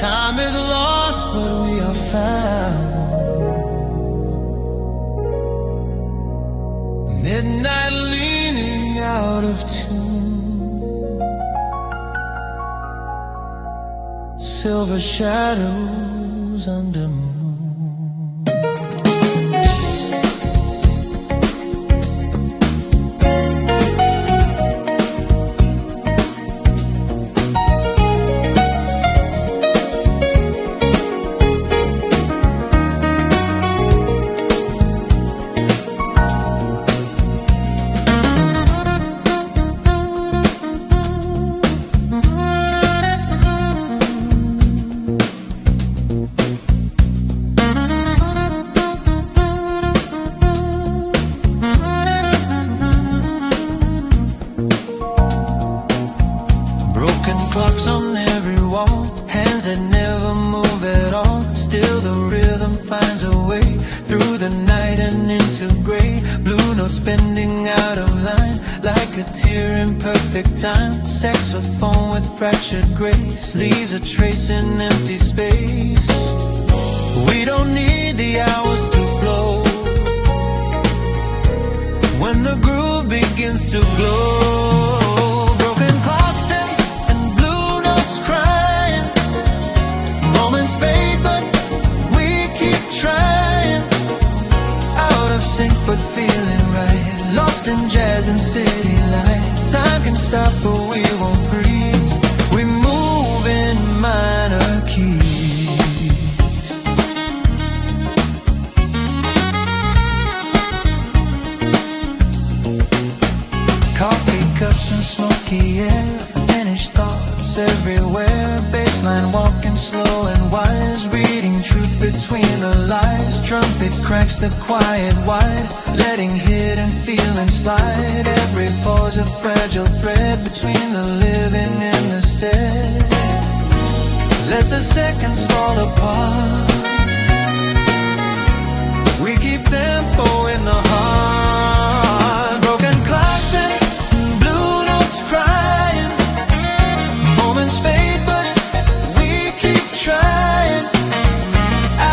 Time is lost, but we are found. Midnight leaning out of tune, silver shadows under moon. Clocks on every wall, hands that never move at all. Still the rhythm finds a way through the night and into gray. Blue notes bending out of line like a tear in perfect time. Saxophone with fractured grace leaves a trace in empty space. We don't need the hours to flow when the groove begins to glow. But feeling right, lost in jazz and city light. Time can stop, but we won't freeze. We move in minor keys. Coffee cups and smoky air, finished thoughts everywhere. Baseline walking slow and wise, reading truth between the lies. Trumpet cracks the quiet wide, letting hidden feelings slide. Every pause a fragile thread between the living and the said. Let the seconds fall apart. We keep tempo in the heart. Broken clocks and blue notes crying. Moments fade, but we keep trying.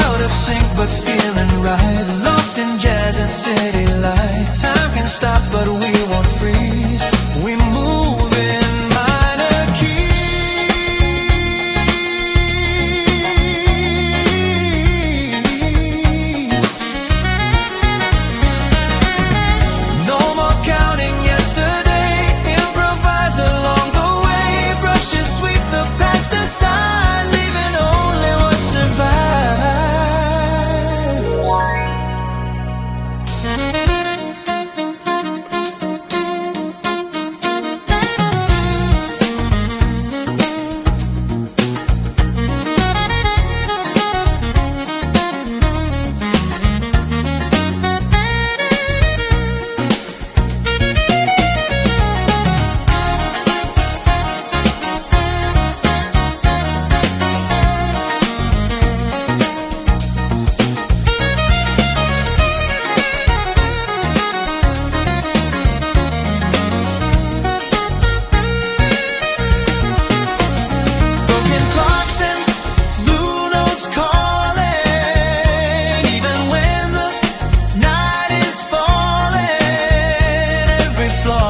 Out of sync, but feeling right. Lost in jazz and city light. Time can stop, but we won't freeze. We move in minor keys. No more counting yesterday. Improvise along the way. Brushes sweep the past aside, leaving only what survives.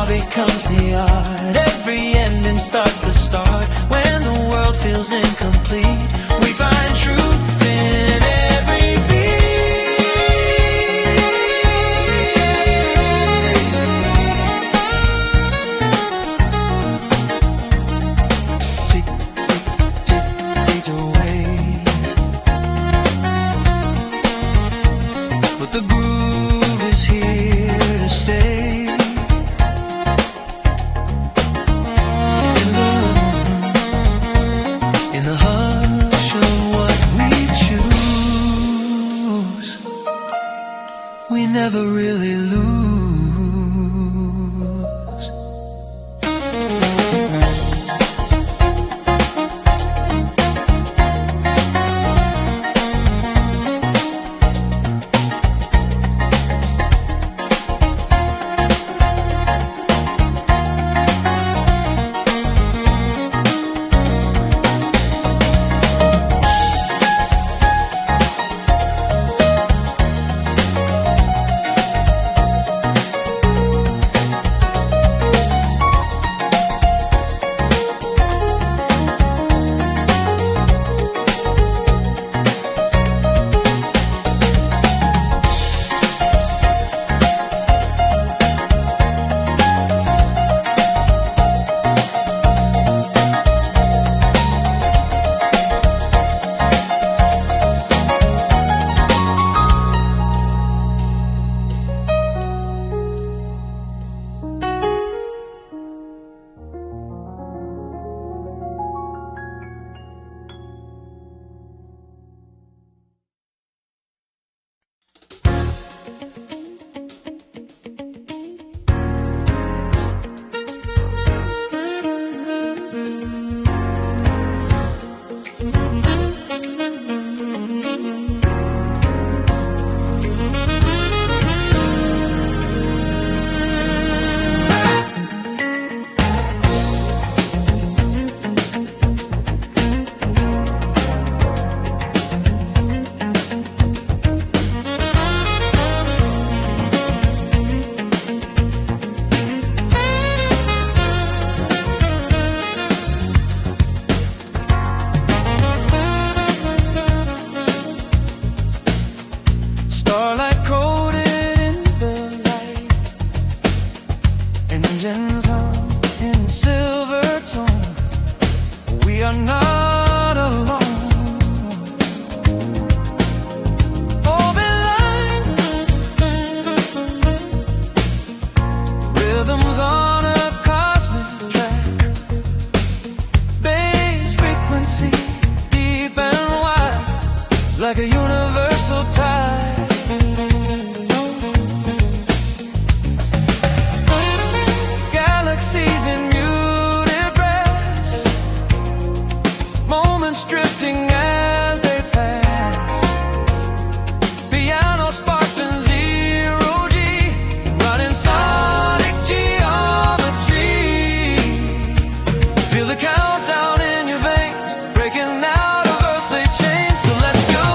Becomes the art. Every ending starts the start. When the world feels incomplete, we find truth in every beat. Tick, tick, tick, beats away. But the groove is here to stay. In the heart never really lose. Like a universal tide, galaxies in muted breaths, moments drifting as they pass, piano sparks and zero G, running sonic geometry. Feel the countdown in your veins, breaking out of earthly chains. Celestial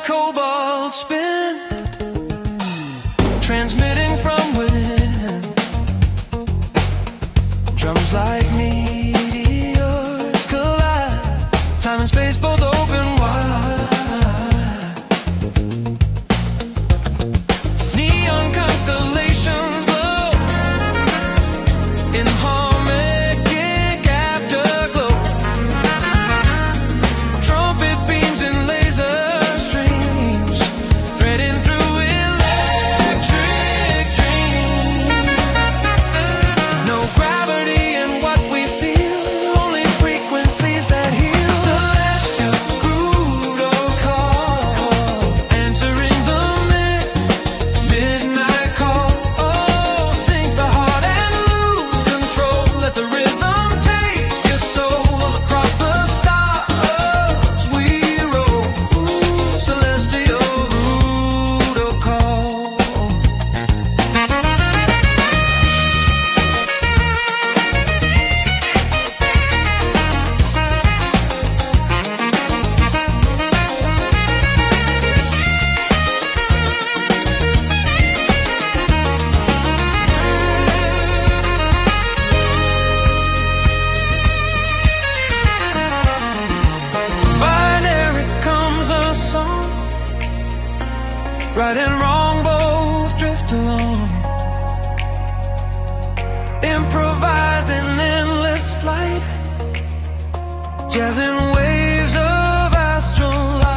cobalt spin, transmitting from within. Drums like meteors collide, time and space both open wide. Neon constellations glow in harmonic afterglow. Trumpet beams and laser right and wrong both drift along. jazzing waves of astral light.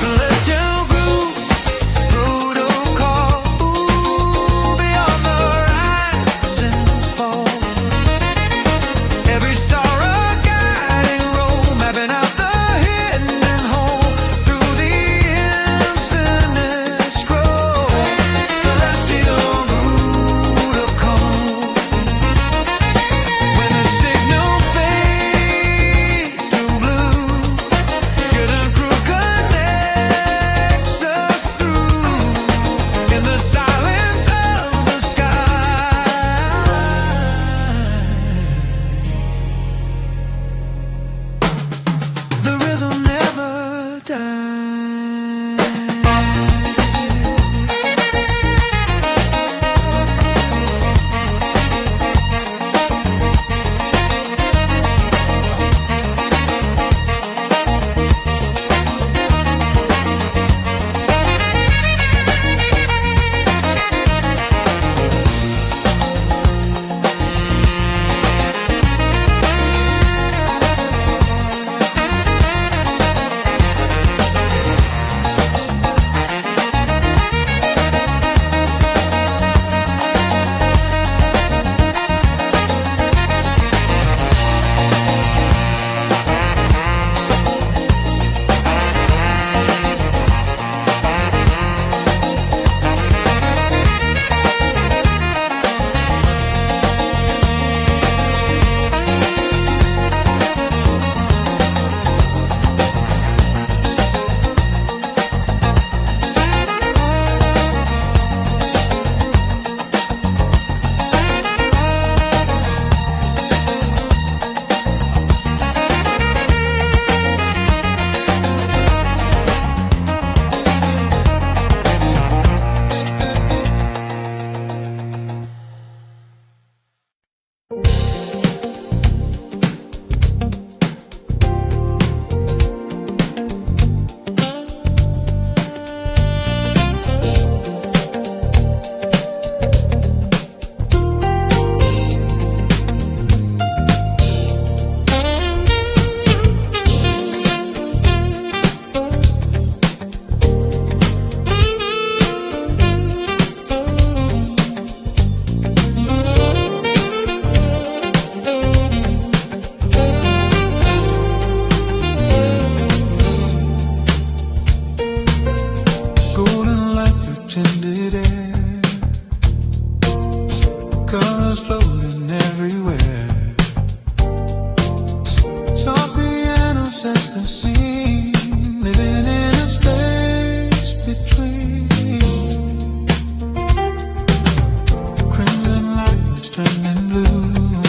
Celestial groove, protocol, ooh, beyond the rise and fall. Every star a guiding role, mapping out the hidden hole through the infinite scroll. Celestial protocol. When the signal fades to blue, good and groove connects us through in the silence of the sky. The rhythm never dies. Golden light through tinted air, colors floating everywhere. Soft piano sets the scene, living in a space between. Crimson lights turning blue,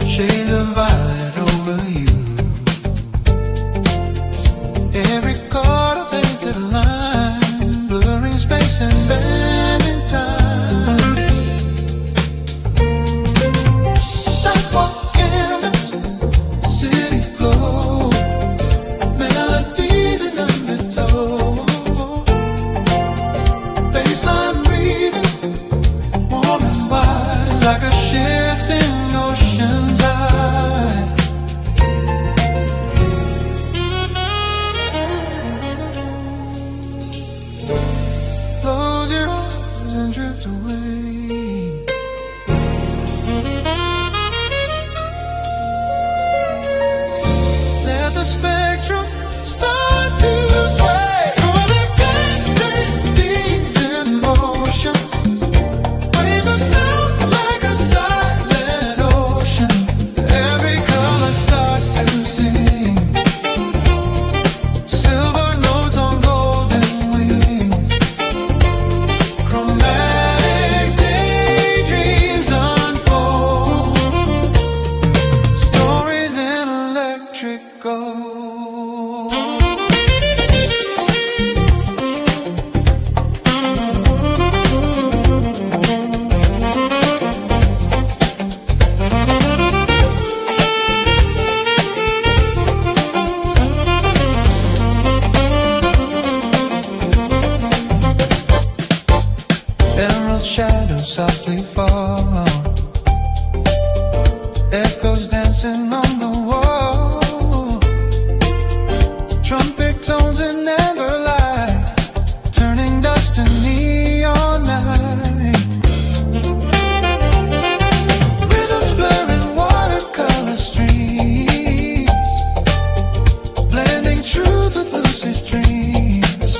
shades of violet over you. Every chord a painted line, blurring space and bending time. Sidewalk canvas, city glow, melodies in undertow. Baseline breathing, warm and wide, like a shifting ocean tide. Close your eyes and drift away. Let the spectrum start to sway. Communicating deeds in motion, waves of sound like a silent ocean. Every color starts to sing, silver notes on golden wings. Chromatic softly fall. Echoes dancing on the wall. Trumpet tones in amber light, turning dust to neon night. Rhythms blurring watercolor streams, blending truth with lucid dreams.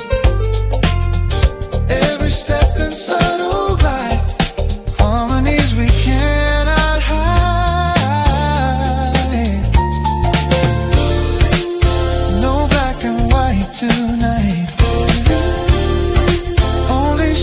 Every step in subtle glide, harmonies we cannot hide. No black and white tonight, only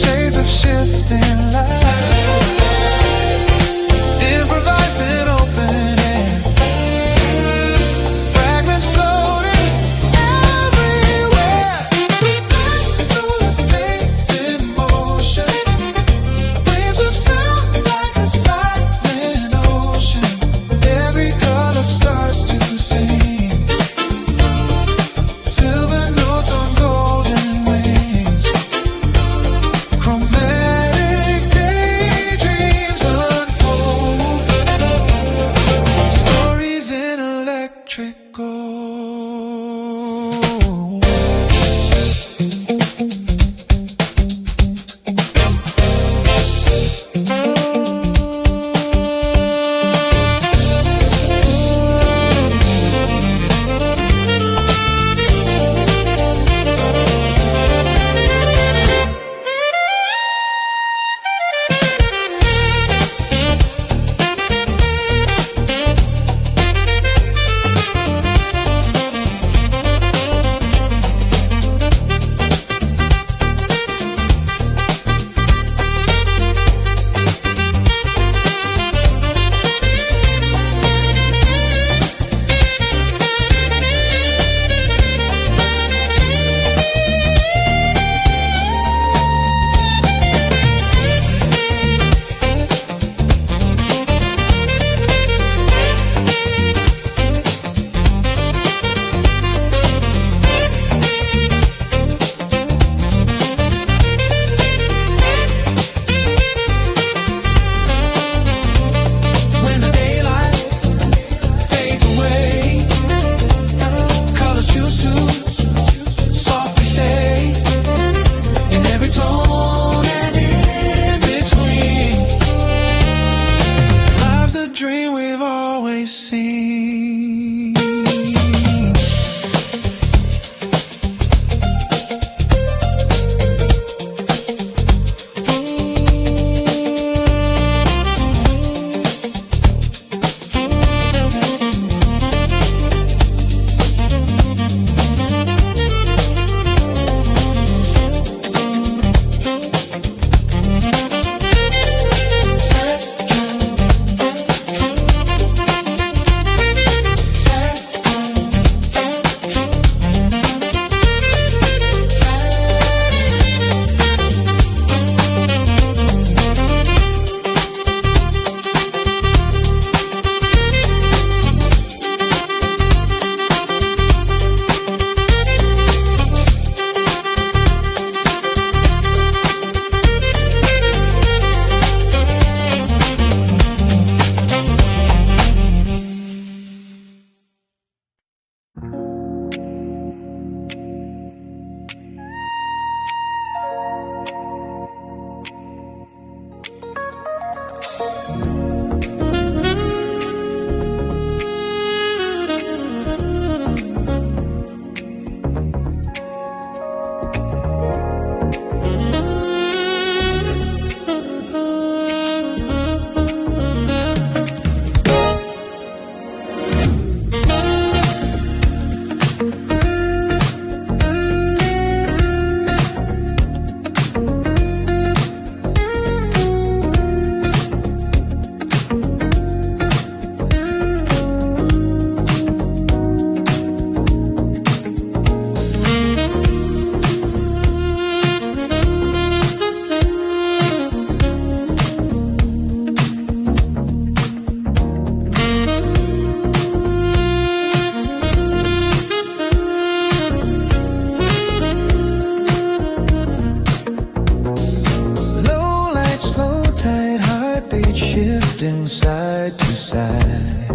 drifting side to side.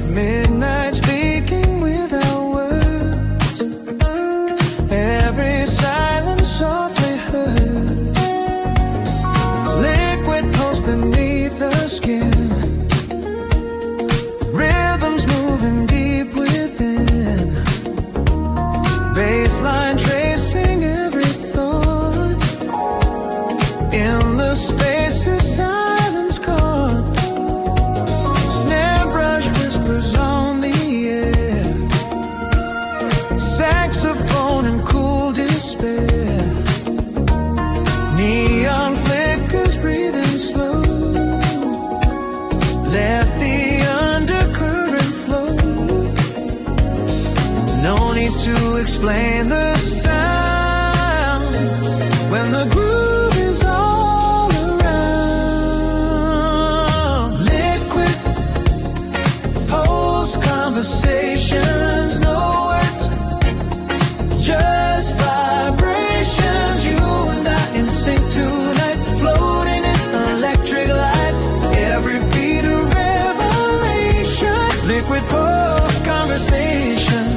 Midnight speaking without words, every silence softly heard. Liquid pulse beneath the skin, rhythms moving deep within. Baseline tracing every thought, in the spaces silence caught. Snare brush whispers on the air, saxophone and cool despair. Neon flickers breathing slow, let the undercurrent flow. No need to explain the sound when the groove is all around. Liquid pulse conversations, no words, just vibrations. You and I in sync tonight, floating in electric light. Every beat a revelation. Liquid pulse conversation.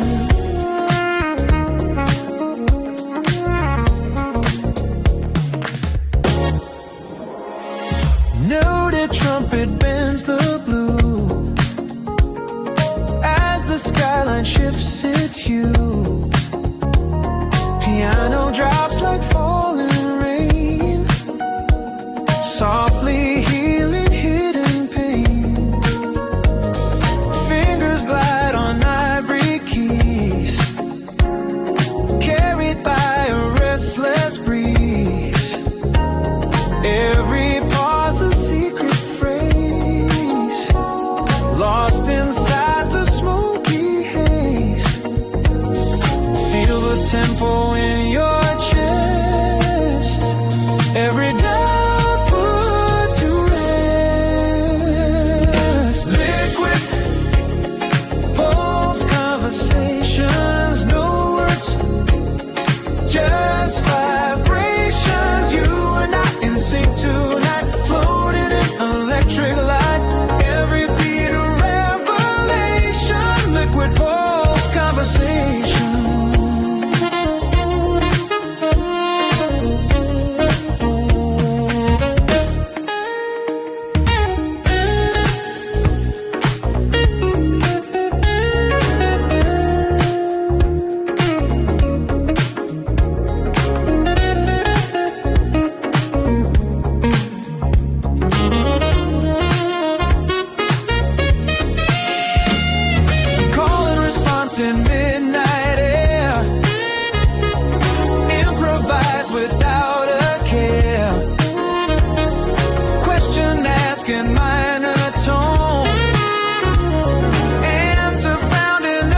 Noted trumpet bends the blue as the skyline shifts its hue. Piano drops like falling rain, softly healing hidden pain. Fingers glide on ivory keys, carried by a restless breeze. Every pause a secret phrase, lost inside the smoky haze. Feel the tempo in your chest, every doubt put to rest. Liquid pulse conversations, no words, just vibrations. You and I in sync tonight, floating in electric light. Every beat a revelation. Liquid pulse conversation. Call and response in midnight air, improvise without a care. Question asking minor tone, answer found in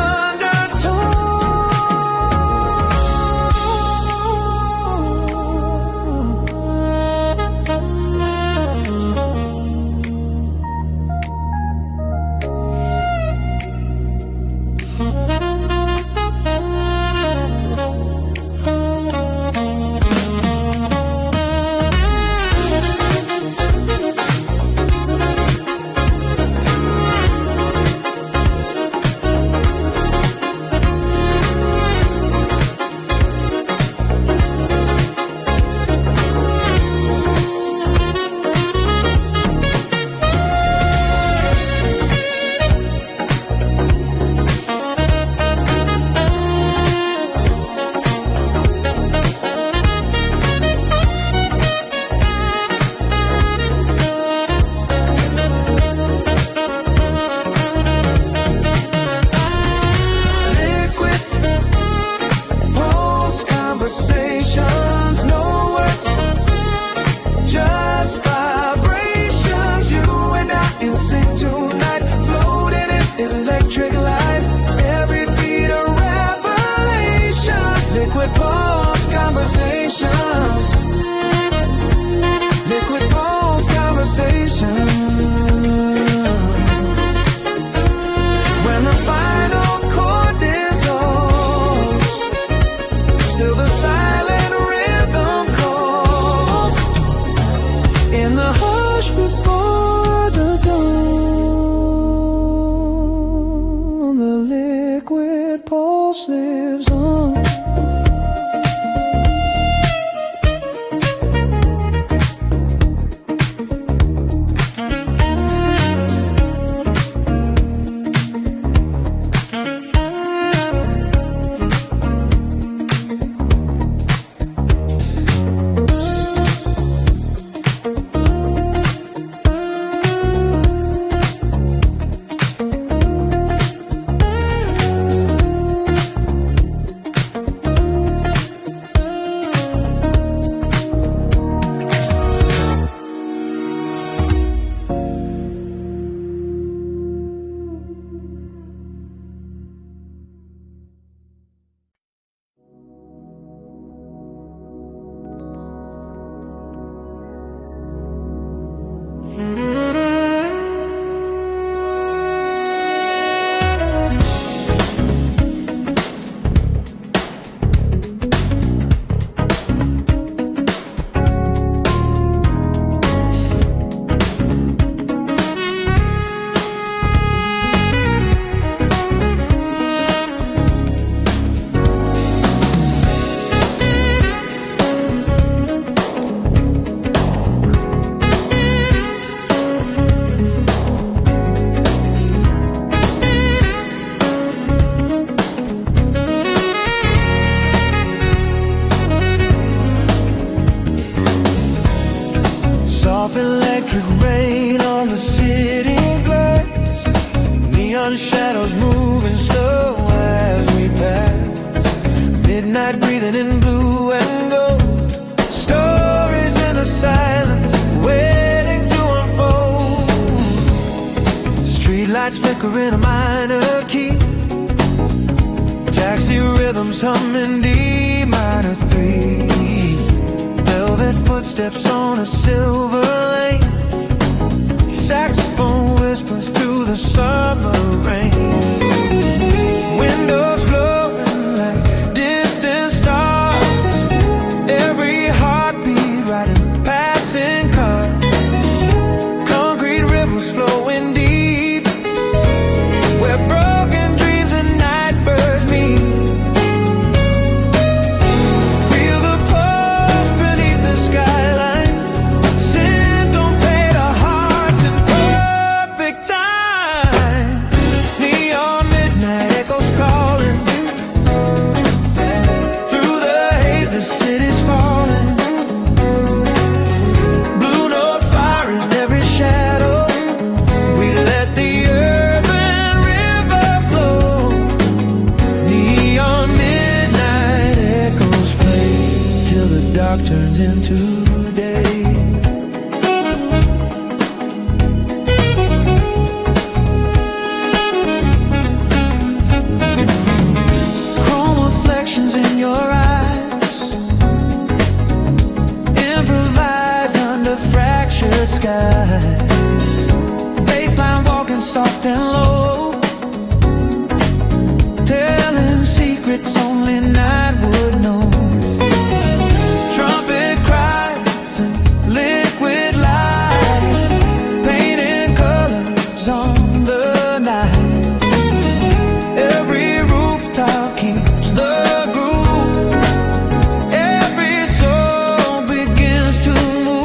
electric rain on the city glass. Neon shadows moving slow as we pass. Midnight breathing in blue and gold. Stories in the silence waiting to unfold. Streetlights flickering a minor key. Taxi rhythms humming D minor 3. Velvet footsteps on a silver lane. Saxophone whispers through the summer rain. Windows glowing like distant stars. Every heartbeat riding passing cars. Concrete rivers flowing deep, where broken dreams and night birds meet. Feel the pulse beneath the skyline. Symptom-paid our hearts in perfect time. Neon midnight echoes calling. Through the haze the city's falling. Blue note fire in every shadow. We let the urban river flow. Neon midnight echoes play till the dark turns into day. Chrome reflections in your eyes. Improvise under fractured skies. Baseline walking soft and low, telling secrets only night would know. Trumpet cries and liquid light, painting colors on the night. Every rooftop keeps the groove. Every soul begins to move.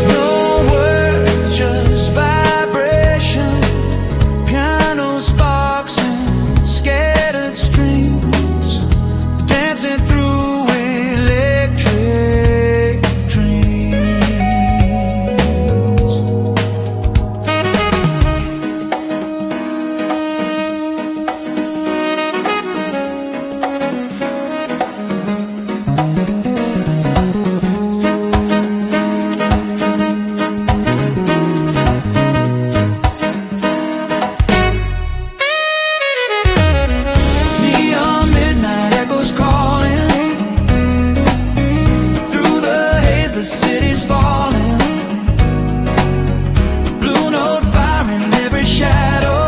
No words, just vibration. Piano sparks and scattered strings, dancing through electric dreams. Neon midnight echoes calling. Through the haze the city's falling. Blue note fire in every shadow.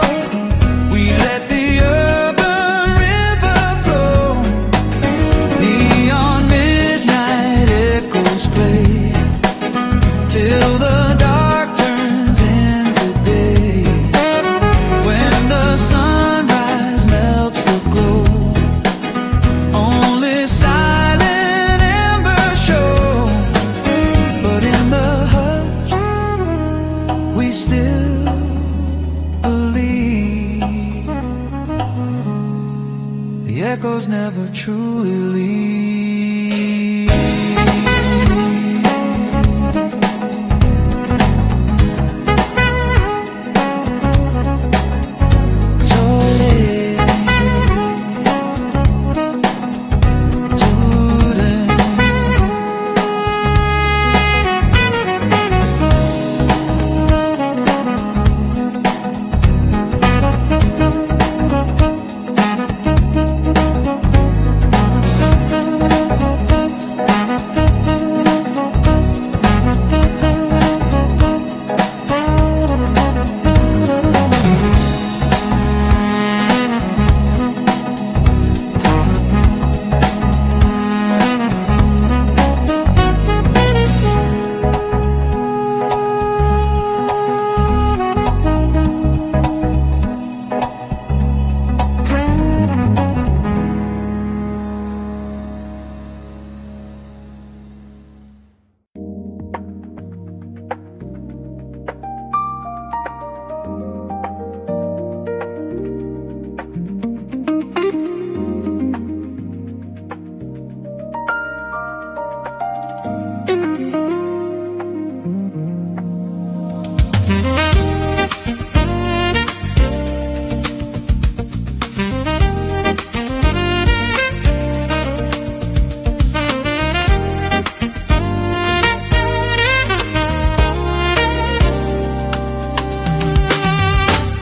We let the urban river flow. Neon midnight echoes play till the dark turns into day. When the sunrise melts the glow, only silent embers show. But in the hush, we still believe. The echoes never truly leave.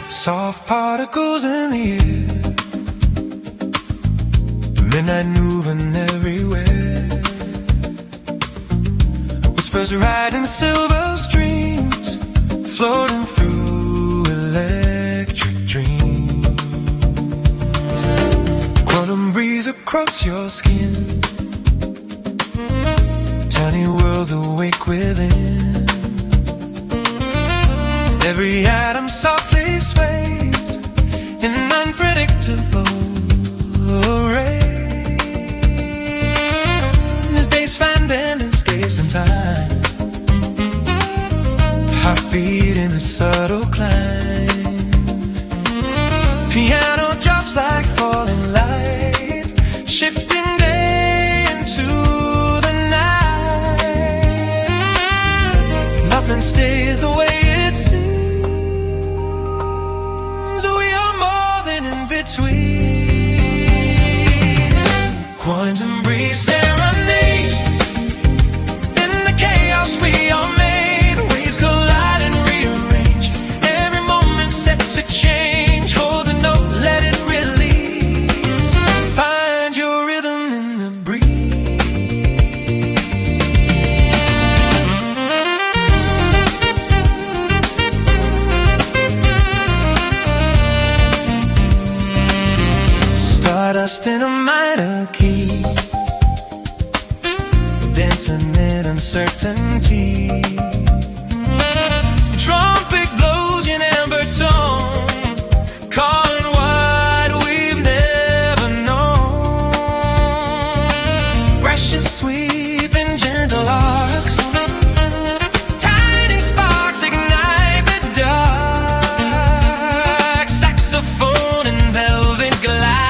Soft particles in the air, midnight moving everywhere, whispers riding silver streams, floating through electric dreams. Quantum breeze across your skin, tiny world awake within. Every atom softly sways in unpredictable rays. Days find ending space and time, heartbeat in a subtle climb. Piano drops like falling lights, shifting day into the night. Nothing stays the way it seems. Quantum breeze serenade, in the chaos we are made. Waves collide and rearrange, every moment set to change. Hold the note, let it release. Find your rhythm in the breeze. Stardust in a minor key, dancing in uncertainty. Trumpet blows in amber tone, calling what we've never known. Brushes sweep in gentle arcs, tiny sparks ignite the dark. Saxophone and velvet glide,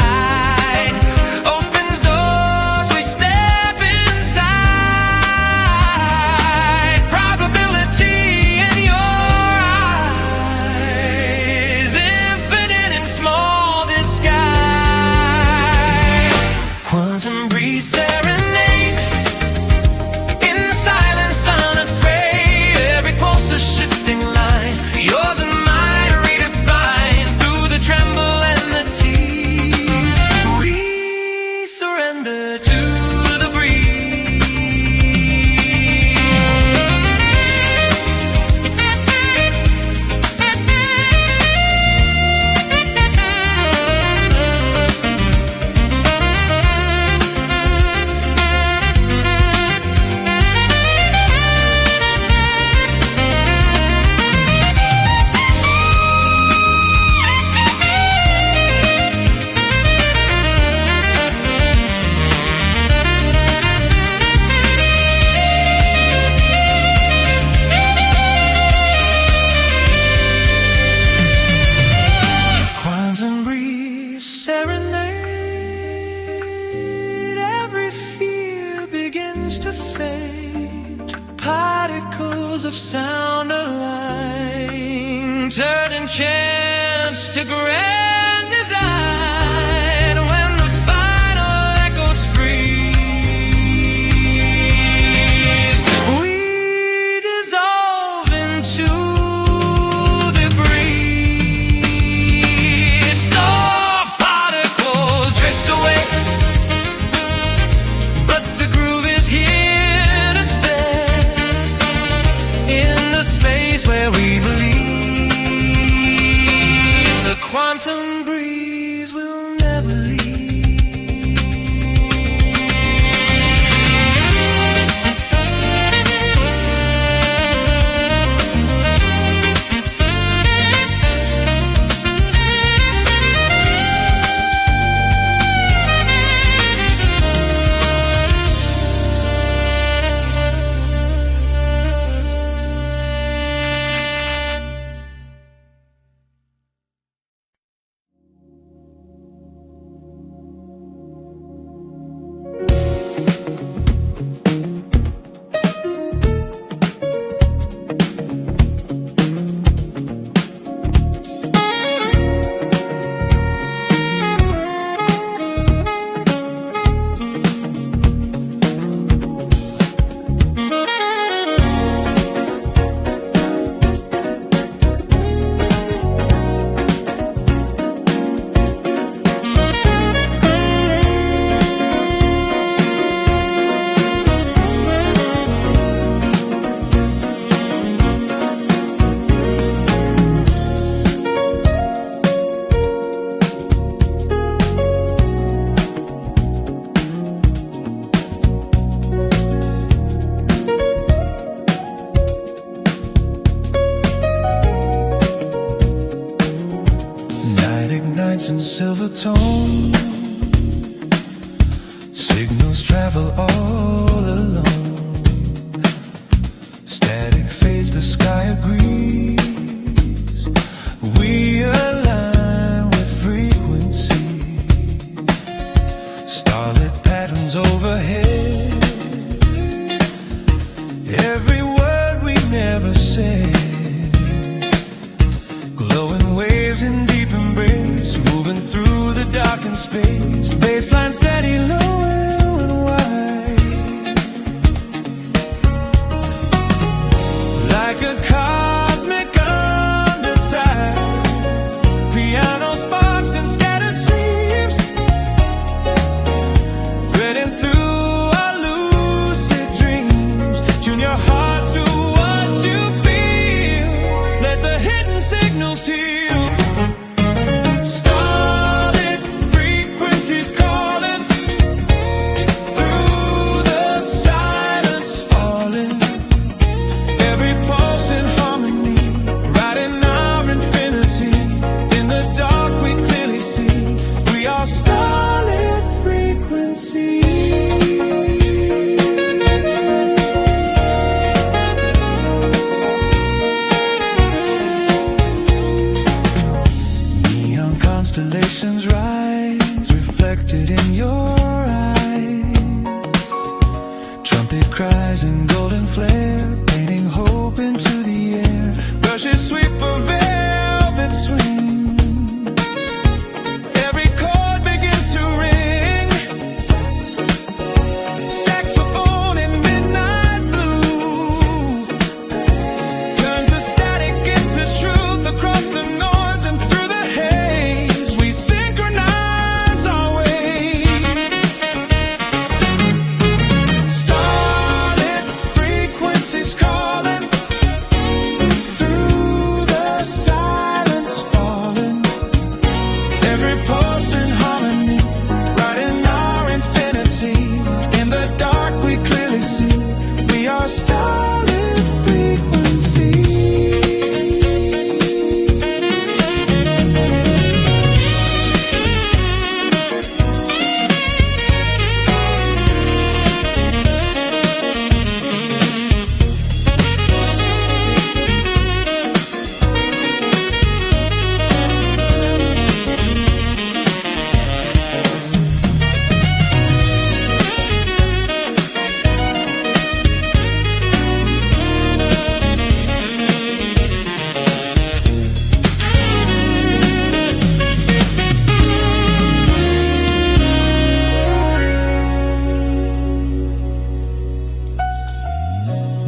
to fade. Particles of sound align, turning chance to grand design. When the final echoes freeze, we dissolve into the breeze. Soft particles drift away, but the groove is here to stay. In the space where we believe, the quantum breeze will travel all alone. Static fades, the sky agrees. We align with frequency. Starlit patterns overhead. Every word we never said. Glowing waves in deep embrace, moving through the darkened space. Baseline steady, low and wide. Like a cosmic undertide. Piano sparks and scattered streams, threading through our lucid dreams. Tune your heart to what you feel. Let the hidden signals heal. Starlit frequencies calling through the silence falling. Every pulse in harmony, riding our infinity. In the dark we clearly see we are starlit frequencies. Neon constellations rise, reflected in your eyes. Trumpet cries and golden flare, painting hope into the air. Brushes sweep a velvet swing. Every chord begins to ring. Saxophone in midnight blue turns the static into truth. Across the noise and through the haze, we synchronize our ways. Starlit frequencies calling through the silence falling. Every pulse in harmony, riding our infinity. In the dark we clearly see we are starlit frequencies.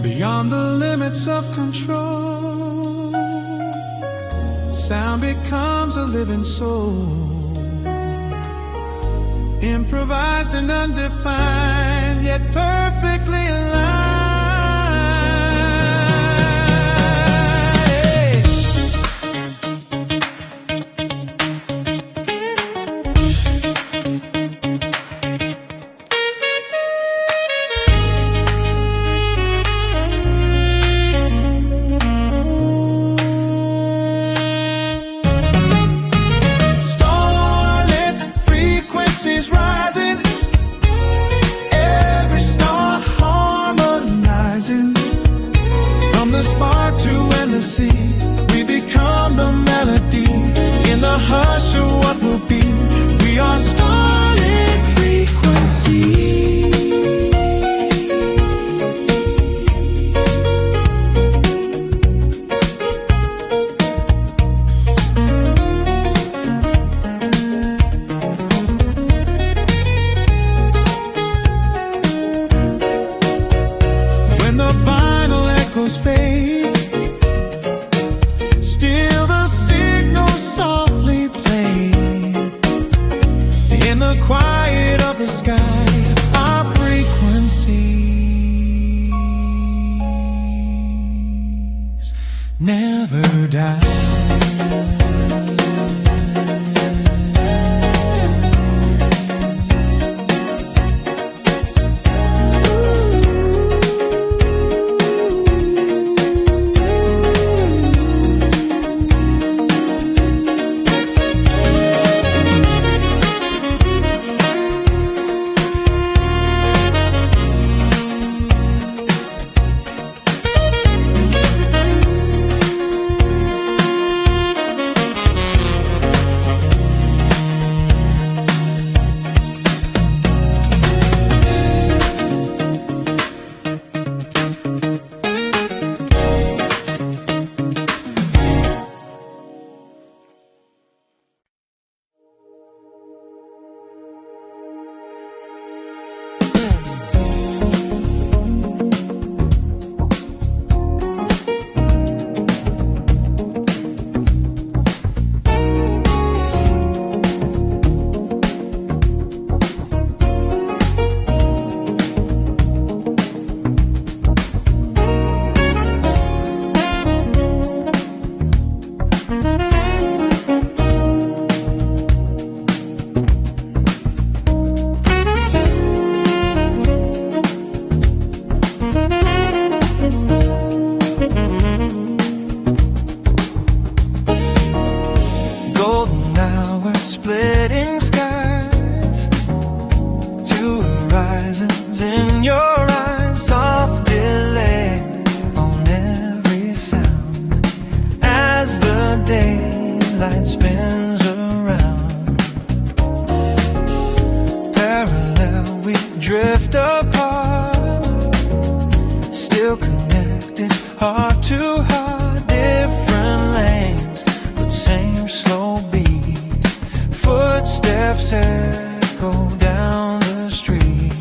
Beyond the limits of control, sound becomes a living soul. Improvised and undefined, yet perfectly aligned. Starlit frequencies rising, every star harmonizing. From the spark to endless sea, we become the melody. In the hush of what will be, we are starlit frequencies. When the final echoes fade, still the signal softly played. In the quiet of the sky, our frequencies never die. still connected, heart to heart, different lanes, but same slow beat. Footsteps echo down the street.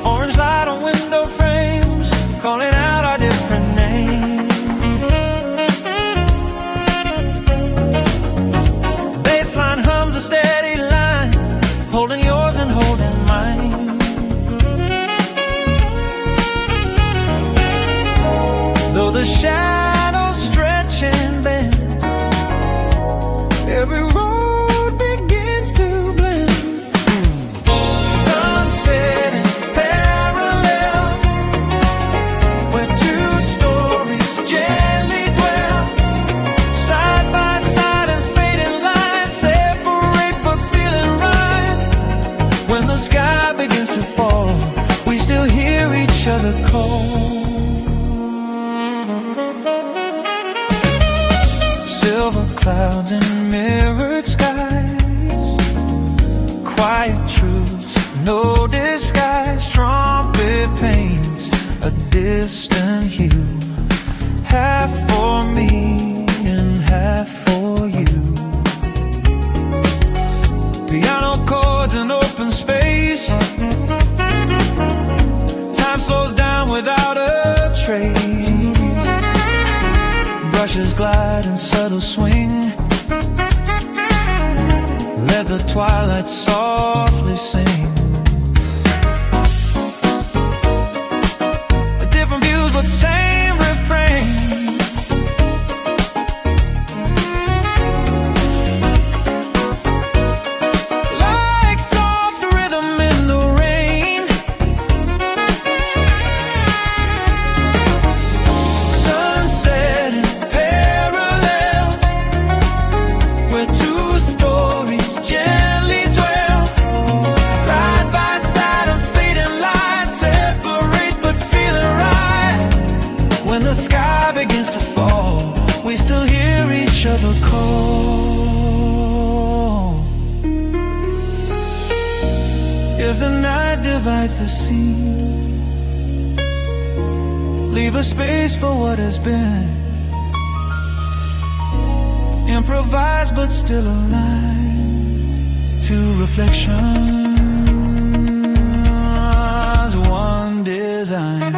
Orange light on window frames, calling out our different names. Baseline hums a steady line, holding yours and holding mine. Though the shadows stretch and bend, every road begins to blend. Sunset and parallel, where two stories gently dwell. Side by side and fading lines separate but feeling right. When the sky begins to fall, we still hear each other call. Silver clouds and mirrored skies, quiet truths, no disguise. Trumpet paints a distant hue, half for me and half for you. Piano chords and open space, time slows down without a trace. Brushes glide in subtle swing, let the twilight softly sing. Different views but same refrain. Like soft rhythm in the rain. Sunset and parallel, where two stories gently dwell. Side by side and fading light separate but feeling right. When the sky begins to fall, we still hear each other call. If the night divides the sea, leave a space for what has been. Improvise but still aligned to reflections, one design.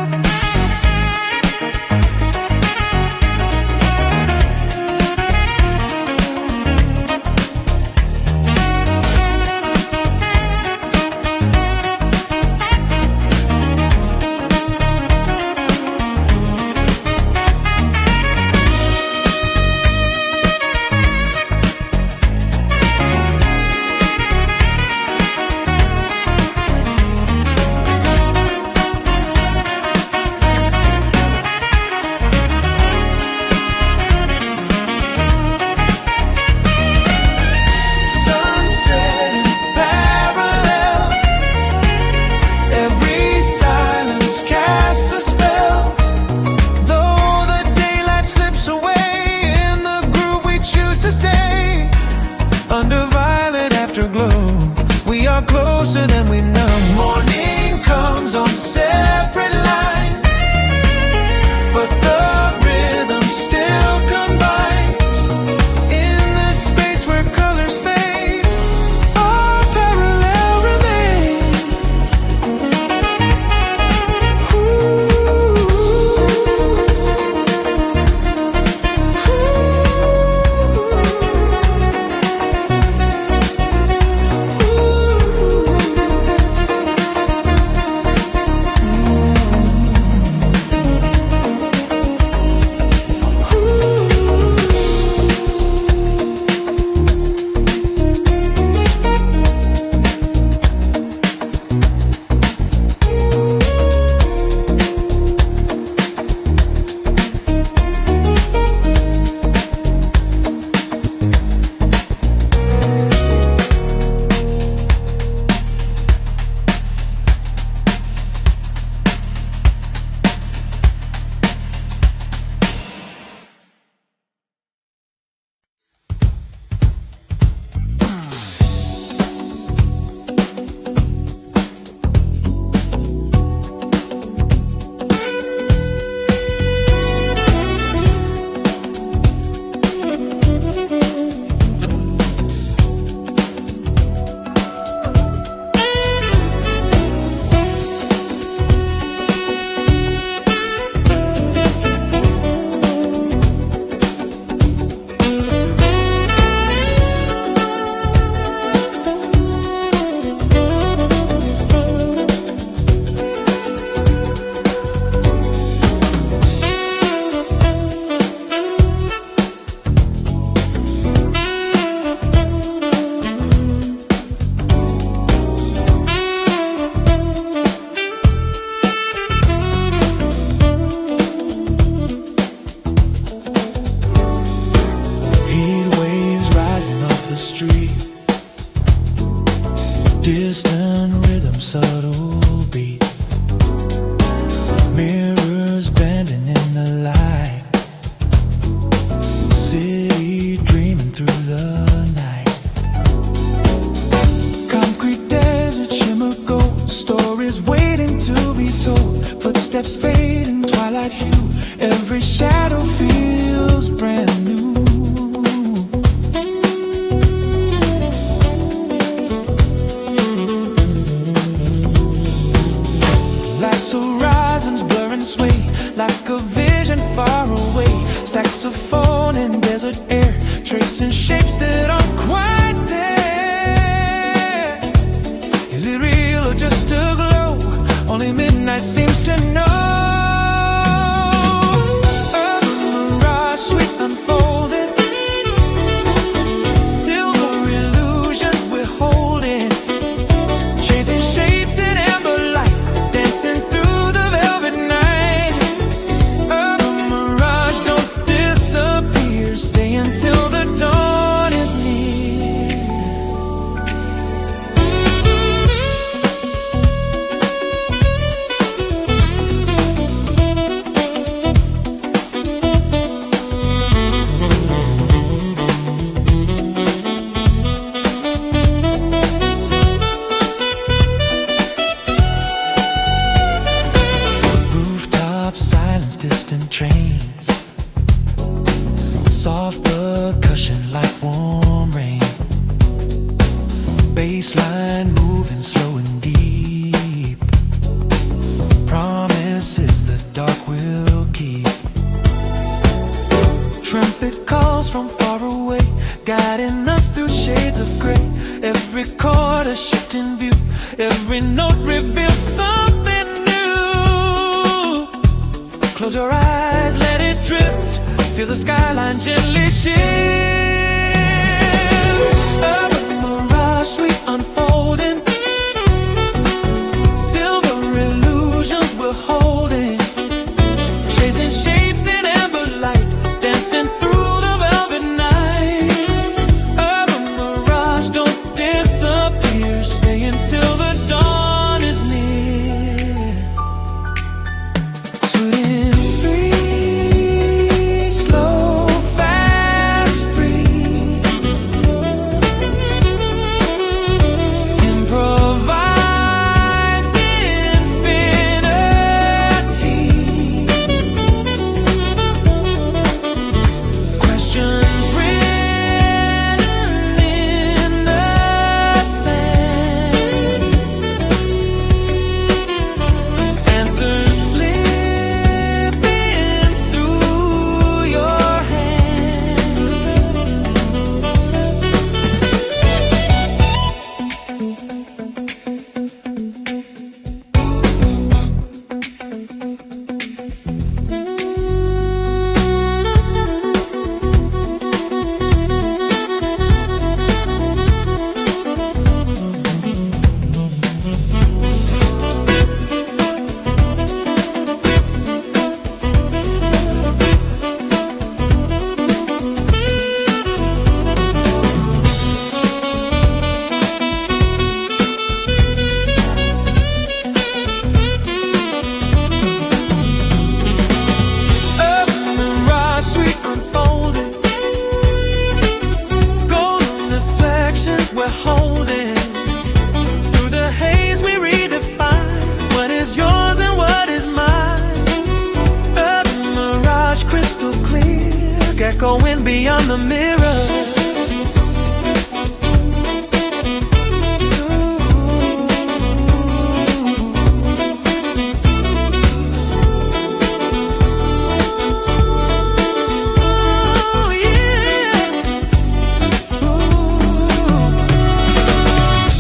Footsteps fade in twilight hue. Every shadow feels brand new. Last horizons blur and sway like a vision far away. Saxophone in desert air, tracing shapes that aren't quite there. Is it real or just a glow? Only midnight seems to know. A mirage, sweet unfolding, silver illusions we're holding, chasing shapes in amber light, dancing through the velvet night. A mirage, don't disappear, stay until the dawn is near. Rooftop silence, distant trains, soft percussion like warm rain, bassline moving slow and deep, promises the dark will keep. Trumpet calls from far away, guiding us through shades of gray. Every chord a shifting view, every note reveals something new. Close your eyes, let it drift, feel the skyline gently shift. A mirage, sweet unfolding, silver illusions we're holding, chasing shapes in amber light, dancing through the velvet night. A mirage, don't disappear, stay until the dawn is near. Sweet in free, slow, fast, free, improvised infinity. Questions written in the sand, answers slipping through your hand. A mirage, sweet unfolding, golden reflections we're holding. Through the haze we redefine what is yours and what is mine. A mirage, crystal clear, echoing beyond the mirror. Ooh, yeah. Ooh.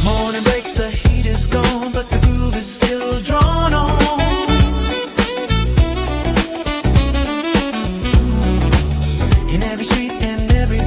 Morning breaks, the heat is gone, but the groove is still drawn on. In every street and every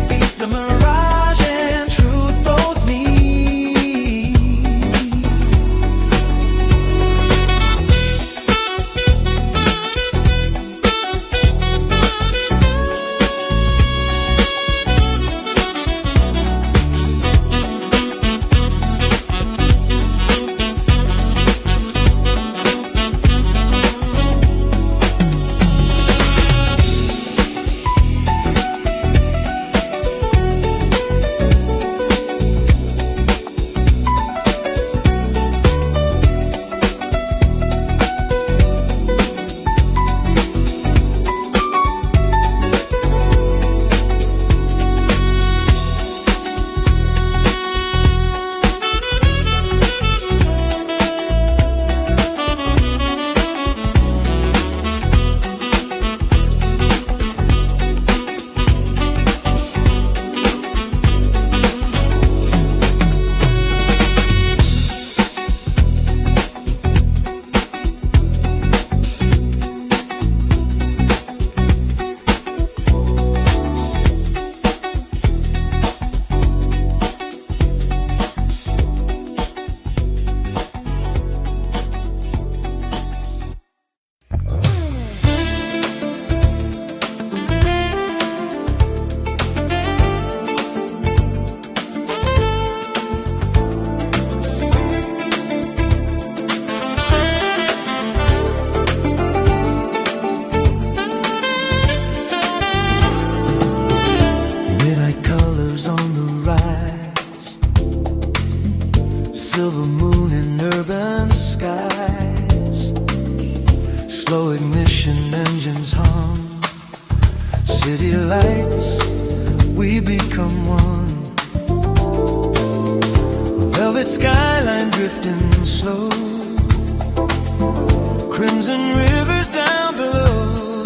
slow ignition engines hum. City lights, we become one. Velvet skyline drifting slow, crimson rivers down below,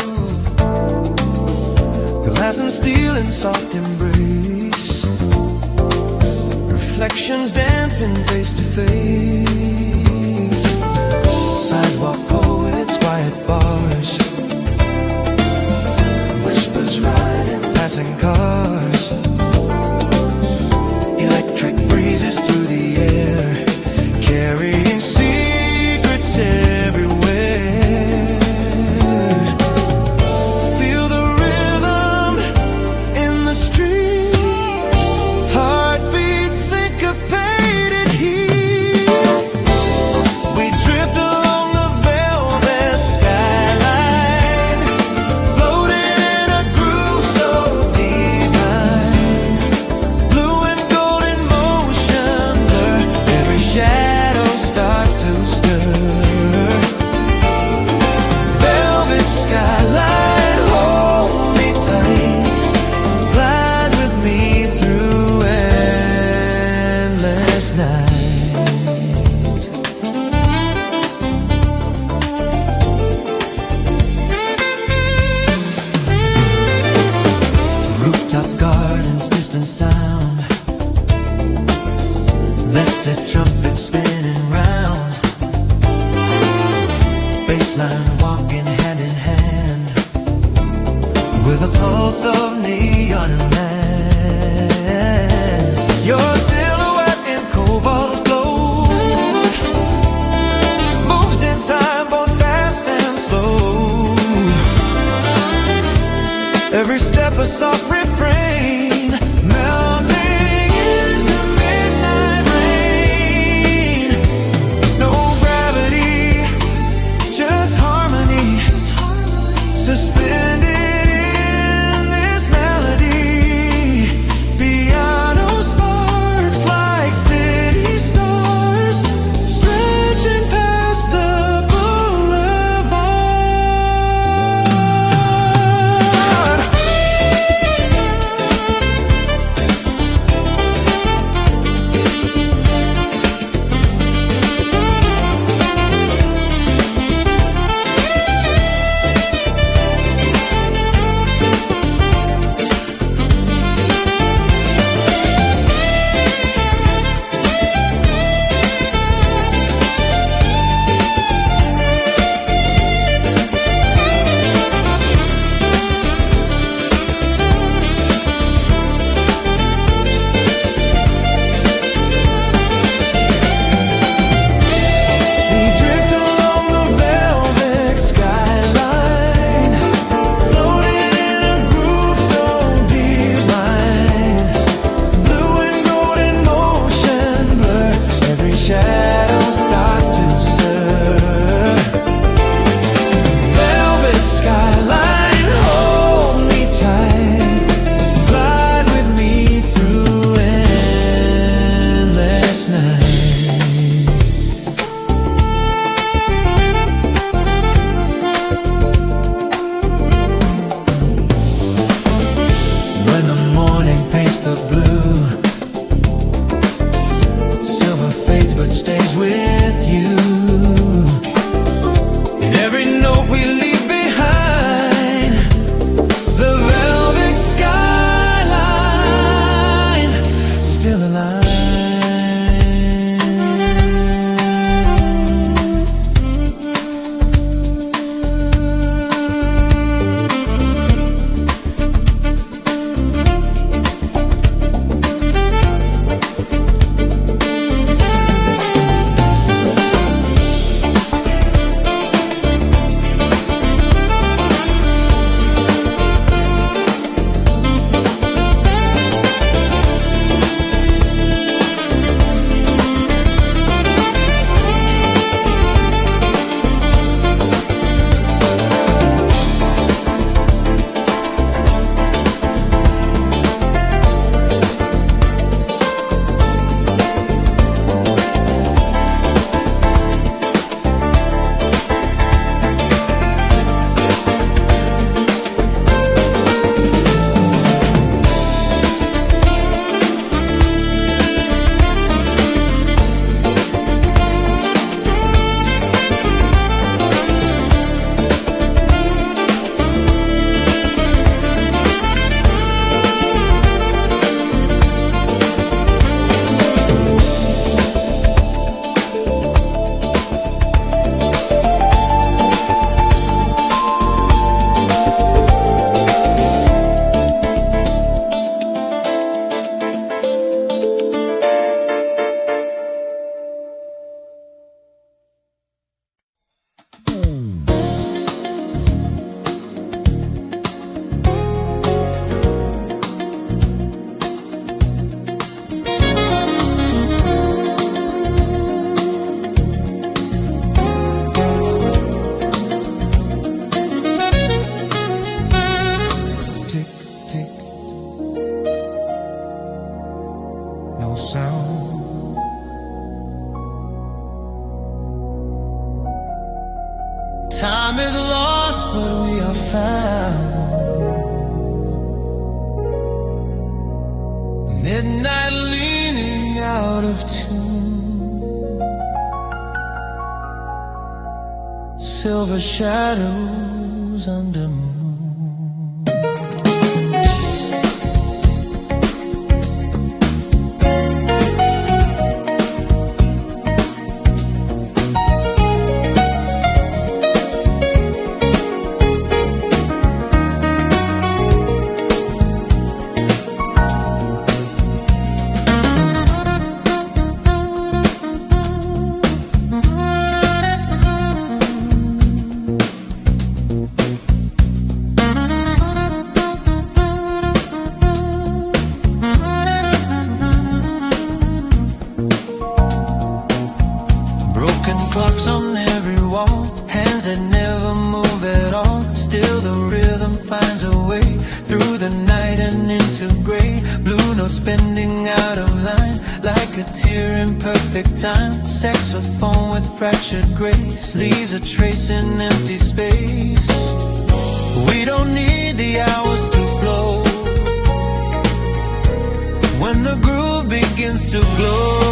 glass and steel in soft embrace, reflections dancing face to face. Sidewalk poets, quiet bars, whispers riding, passing cars, electric breezes through the air, carrying secrets everywhere. Feel the rhythm in the street, heartbeats syncopated here. We drift along the velvet skyline, floating in a groove so divine. Blue and golden motion blur, every shadow starts to stir. Velvet skyline, hold me tight, glide with me through endless night. Rooftop gardens, distant sound, vested trumpets spinning round, baseline walking hand in hand, with a pulse of neon and land. Your silhouette in cobalt glow moves in time, both fast and slow. Every step a soft refrain, melting into midnight rain. No gravity, just harmony, suspended in this melody. Piano sparks like city stars, stretching past the boulevard. Time is lost, but we are found. Midnight leaning out of tune, silver shadows under moon. Clocks on every wall, hands that never move at all. Still the rhythm finds a way through the night and into gray. Blue notes bending out of line like a tear in perfect time. Saxophone with fractured grace leaves a trace in empty space. We don't need the hours to flow when the groove begins to glow.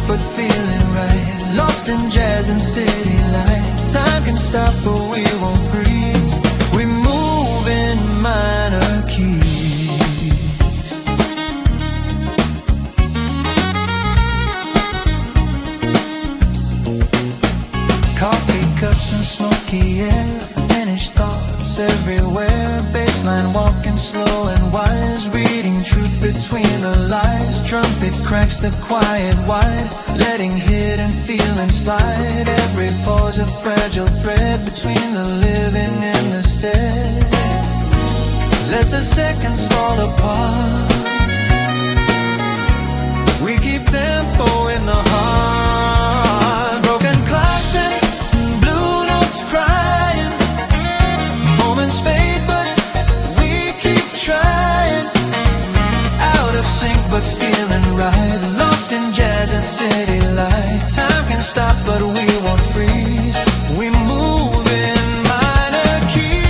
But feeling right, lost in jazz and city light. Time can stop, but we won't freeze. We move in minor keys. Coffee cups and smoky air, finished thoughts everywhere. Baseline walking slow and wise, reading truth between the lies. Trumpet cracks the quiet wide, letting hidden feelings slide. Every pause a fragile thread between the living and the set. Let the seconds fall apart. We keep tempo in the heart. Broken clocks and blue notes crying. Moments fade, but we keep trying. Out of sync, but feeling right. Lost in jazz and city light. Time can stop, but we won't freeze. We move in minor keys.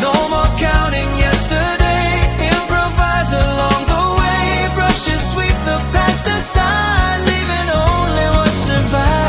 No more counting yesterday. Improvise along the way. Brushes sweep the past aside, leaving only what survives.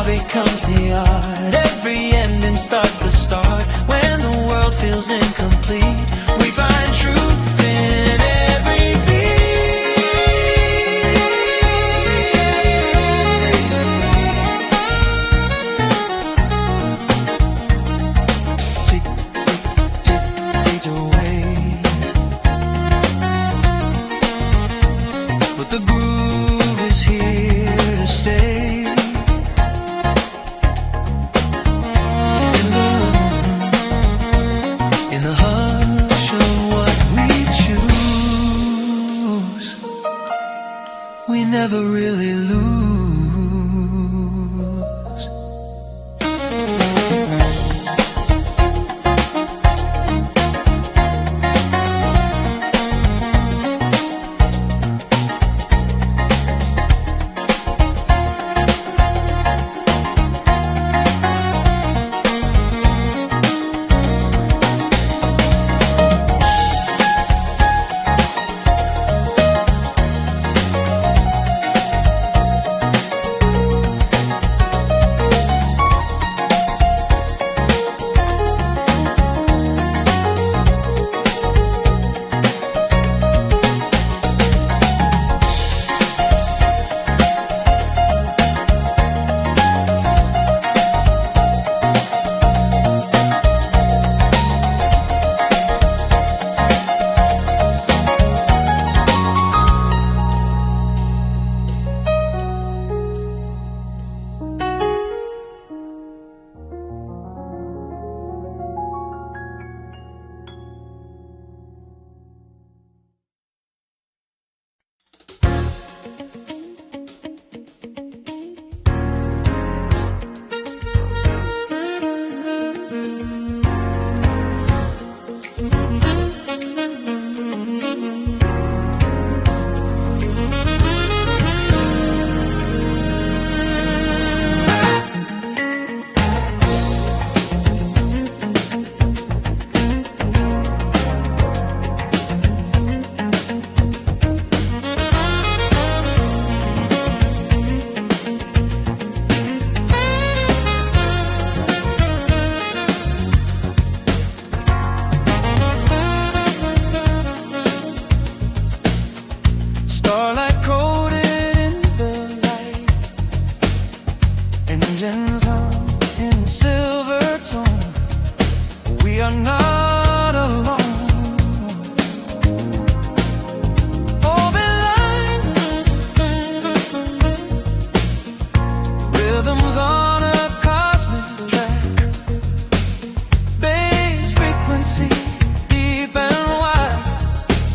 Becomes the art. Every ending starts the start. When the world feels incomplete, we find truth in every beat. Tick, tick, tick, fades away. But the groove is here to stay. We never really lose.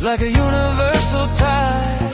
like a universal tide.